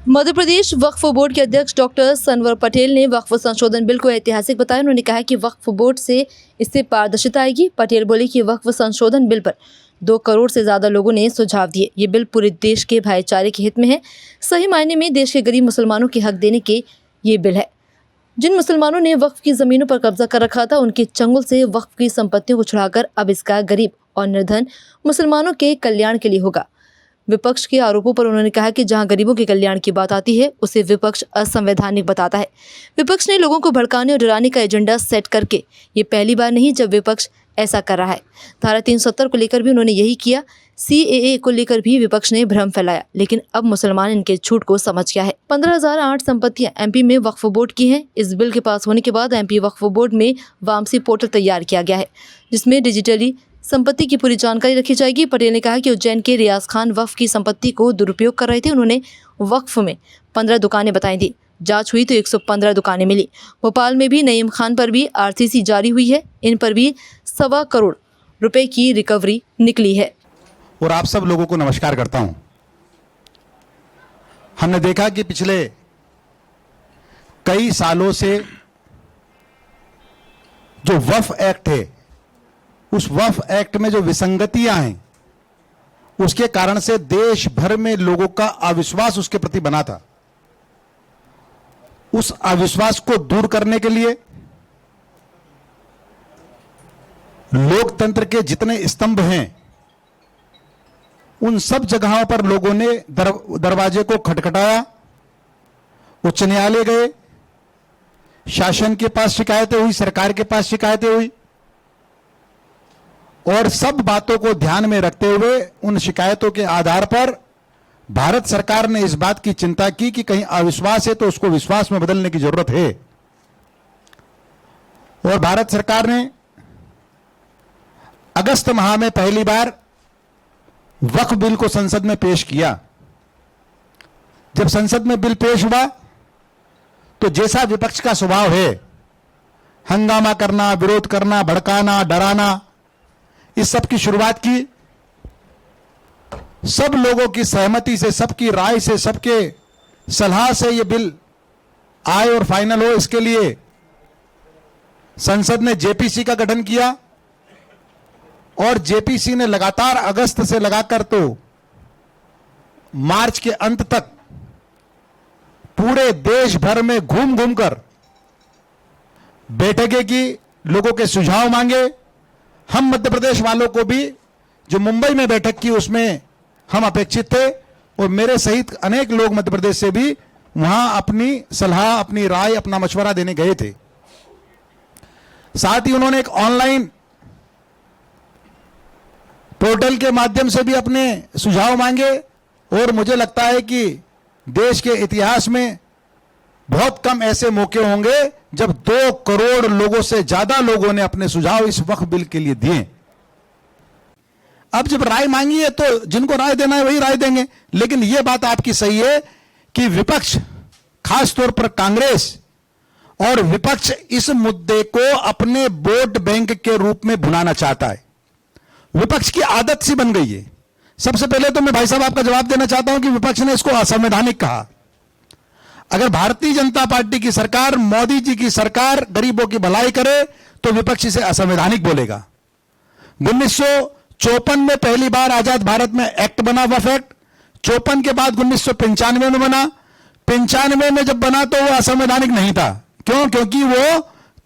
मध्य प्रदेश वक्फ board के अध्यक्ष doctor Sanwar Patel ने वक्फ संशोधन बिल को ऐतिहासिक बताया। उन्होंने कहा कि वक्फ बोर्ड से इससे पारदर्शिता आएगी। पटेल बोले कि वक्फ संशोधन बिल पर 2 करोड़ से ज्यादा लोगों ने सुझाव दिए। ये बिल पूरे देश के भाईचारे के हित में है। सही मायने में देश के गरीब मुसलमानों के हक देने के ये बिल है। जिन मुसलमानों ने वक्फ की जमीनों पर कब्जा कर रखा था, उनके चंगुल से वक्फ की संपत्तियों को छुड़ाकर अब इसका गरीब और निर्धन मुसलमानों के कल्याण के लिए होगा। विपक्ष के आरोपों पर उन्होंने कहा कि जहां गरीबों के कल्याण की बात आती है, उसे विपक्ष असंवैधानिक बताता है। विपक्ष ने लोगों को भड़काने और डराने का एजेंडा सेट करके ये पहली बार नहीं जब विपक्ष ऐसा कर रहा है। धारा 370 को लेकर भी उन्होंने यही किया। CAA को लेकर भी विपक्ष ने भ्रम फैलाया, लेकिन अब मुसलमान इनके झूठ को समझ गया है। 15,008 संपत्तियां MP में वक्फ बोर्ड की हैं। इस बिल के पास होने के बाद MP वक्फ बोर्ड में वामसी पोर्टल तैयार किया गया है, जिसमें डिजिटली संपत्ति की पूरी जानकारी रखी जाएगी। पटेल ने कहा कि उज्जैन के रियाज खान वक्फ की संपत्ति को दुरुपयोग कर रहे थे। उन्होंने वक्फ में 15 दुकानें बताई थी। जांच हुई तो 115 दुकानें मिली। भोपाल में भी नईम खान पर भी RCC जारी हुई है। इन पर भी 1.25 करोड़ रुपए की रिकवरी निकली है। और आप सब लोगों को नमस्कार करता हूं। हमने देखा कि पिछले कई सालों से जो वक्फ एक्ट है, उस वक्फ एक्ट में जो विसंगतियां हैं, उसके कारण से देश भर में लोगों का अविश्वास उसके प्रति बना था। उस अविश्वास को दूर करने के लिए लोकतंत्र के जितने स्तंभ हैं, उन सब जगहों पर लोगों ने दरवाजे को खटखटाया। उच्च न्यायालय गए, शासन के पास शिकायतें हुई, सरकार के पास शिकायतें हुई, और सब बातों को ध्यान में रखते हुए उन शिकायतों के आधार पर भारत सरकार ने इस बात की चिंता की कि कहीं अविश्वास है तो उसको विश्वास में बदलने की जरूरत है। और भारत सरकार ने अगस्त माह में पहली बार वक्फ बिल को संसद में पेश किया। जब संसद में बिल पेश हुआ तो जैसा विपक्ष का स्वभाव है, हंगामा करना, विरोध करना, भड़काना, डराना, इस सब की शुरुआत की। सब लोगों की सहमति से, सबकी राय से, सबके सलाह से यह बिल आए और फाइनल हो, इसके लिए संसद ने JPC का गठन किया। और JPC ने लगातार अगस्त से लगाकर तो मार्च के अंत तक पूरे देश भर में घूम घूम कर बैठकें की, लोगों के सुझाव मांगे। हम मध्य प्रदेश वालों को भी जो मुंबई में बैठक की उसमें हम अपेक्षित थे, और मेरे सहित अनेक लोग मध्य प्रदेश से भी वहां अपनी सलाह, अपनी राय, अपना मशवरा देने गए थे। साथ ही उन्होंने एक ऑनलाइन पोर्टल के माध्यम से भी अपने सुझाव मांगे। और मुझे लगता है कि देश के इतिहास में बहुत कम ऐसे मौके होंगे जब 2 करोड़ लोगों से ज्यादा लोगों ने अपने सुझाव इस वक्फ बिल के लिए दिए। अब जब राय मांगी है तो जिनको राय देना है वही राय देंगे। लेकिन यह बात आपकी सही है कि विपक्ष, खासतौर पर कांग्रेस और विपक्ष, इस मुद्दे को अपने वोट बैंक के रूप में भुनाना चाहता है। विपक्ष की आदत सी बन गई है। सबसे पहले तो मैं भाई साहब आपका जवाब देना चाहता हूं कि विपक्ष ने इसको असंवैधानिक कहा। अगर भारतीय जनता पार्टी की सरकार, मोदी जी की सरकार गरीबों की भलाई करे तो विपक्ष इसे असंवैधानिक बोलेगा। 1954 में पहली बार आजाद भारत में एक्ट बना, वक्फ एक्ट। 54 के बाद 1995 में बना। 95 में जब बना तो वो असंवैधानिक नहीं था। क्यों? क्योंकि वो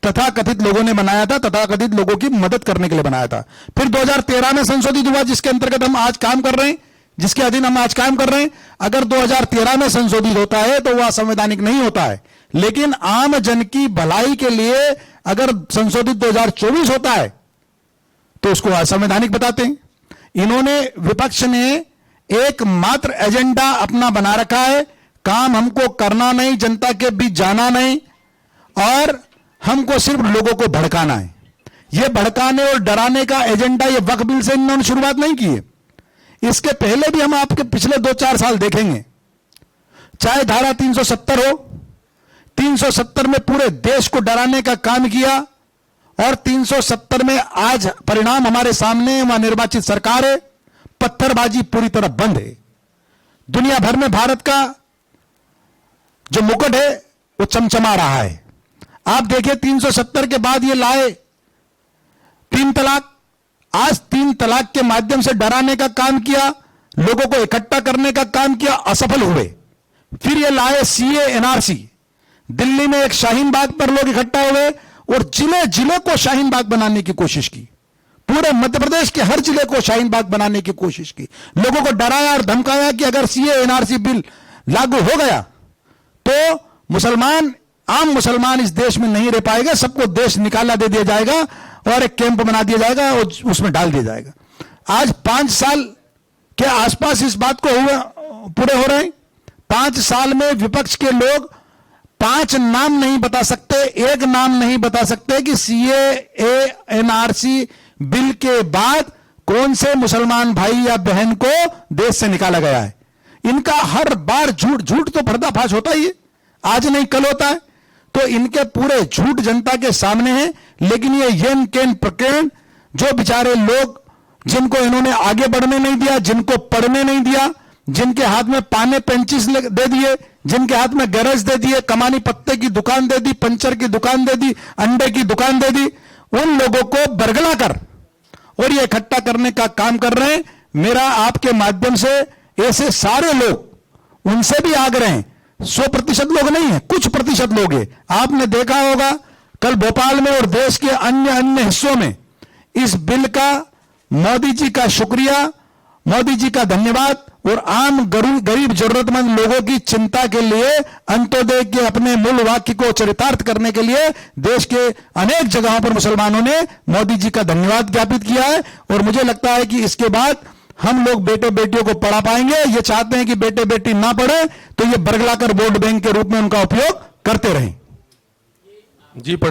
तथाकथित लोगों ने बनाया था, तथाकथित लोगों की मदद करने के लिए बनाया था। फिर 2013 में संशोधित हुआ, जिसके अंतर्गत हम आज काम कर रहे हैं, जिसके अधीन हम आज काम कर रहे हैं। अगर 2013 में संशोधित होता है तो वह संवैधानिक नहीं होता है। लेकिन आम जन की भलाई के लिए अगर संशोधित 2024 होता है तो उसको असंवैधानिक बताते हैं। इन्होंने, विपक्ष ने एकमात्र एजेंडा अपना बना रखा है, काम हमको करना नहीं, जनता के बीच जाना नहीं, और हमको सिर्फ लोगों को भड़काना है। यह भड़काने और डराने का एजेंडा ये वक्फ बिल से इन्होंने शुरुआत नहीं की है। इसके पहले भी हम आपके पिछले 2-4 साल देखेंगे, चाहे धारा 370 हो, 370 में पूरे देश को डराने का काम किया, और 370 में आज परिणाम हमारे सामने, वहां निर्वाचित सरकार है, पत्थरबाजी पूरी तरह बंद है। दुनिया भर में भारत का जो मुकुट है वो चमचमा रहा है। आप देखिए 370 के बाद ये लाए 3 तलाक, आज 3 तलाक के माध्यम से डराने का काम किया, लोगों को इकट्ठा करने का काम किया, असफल हुए। फिर ये लाए सीए एनआरसी, दिल्ली में एक शाहीन बाग पर लोग इकट्ठा हुए और जिले जिले को शाहीन बाग बनाने की कोशिश की, पूरे मध्य प्रदेश के हर जिले को शाहीन बाग बनाने की कोशिश की, लोगों को डराया और धमकाया कि अगर सीए एनआरसी बिल लागू हो गया तो मुसलमान, आम मुसलमान इस देश में नहीं रह पाएगा, सबको देश निकाला दे दिया जाएगा और एक कैंप बना दिया जाएगा और उसमें डाल दिया जाएगा। आज 5 साल के आसपास इस बात को पूरे हो रहे हैं। 5 साल में विपक्ष के लोग 5 नाम नहीं बता सकते, एक नाम नहीं बता सकते कि सीए एनआरसी बिल के बाद कौन से मुसलमान भाई या बहन को देश से निकाला गया है। इनका हर बार झूठ झूठ तो पर्दाफाश होता ही है, आज नहीं कल होता है। तो इनके पूरे झूठ जनता के सामने है। लेकिन ये येन केन प्रकरण, जो बेचारे लोग जिनको इन्होंने आगे बढ़ने नहीं दिया, जिनको पढ़ने नहीं दिया, जिनके हाथ में पाने पेंचिस दे दिए, जिनके हाथ में गैरेज दे दिए, कमानी पत्ते की दुकान दे दी, पंचर की दुकान दे दी, अंडे की दुकान दे दी, उन लोगों को बरगला कर और ये इकट्ठा करने का काम कर रहे हैं। मेरा आपके माध्यम से ऐसे सारे लोग, उनसे भी आग्रह है, 100% लोग नहीं है, कुछ प्रतिशत लोग हैं। आपने देखा होगा कल भोपाल में और देश के अन्य हिस्सों में इस बिल का मोदी जी का शुक्रिया, मोदी जी का धन्यवाद और आम गरीब जरूरतमंद लोगों की चिंता के लिए, अंत्योदय के अपने मूल वाक्य को चरितार्थ करने के लिए देश के अनेक जगहों पर मुसलमानों ने मोदी जी का धन्यवाद ज्ञापित किया है। और मुझे लगता है कि इसके बाद हम लोग बेटे बेटियों को पढ़ा पाएंगे। ये चाहते हैं कि बेटे बेटी ना पढ़े तो ये बरगलाकर वोट बैंक के रूप में उनका उपयोग करते रहें। जी।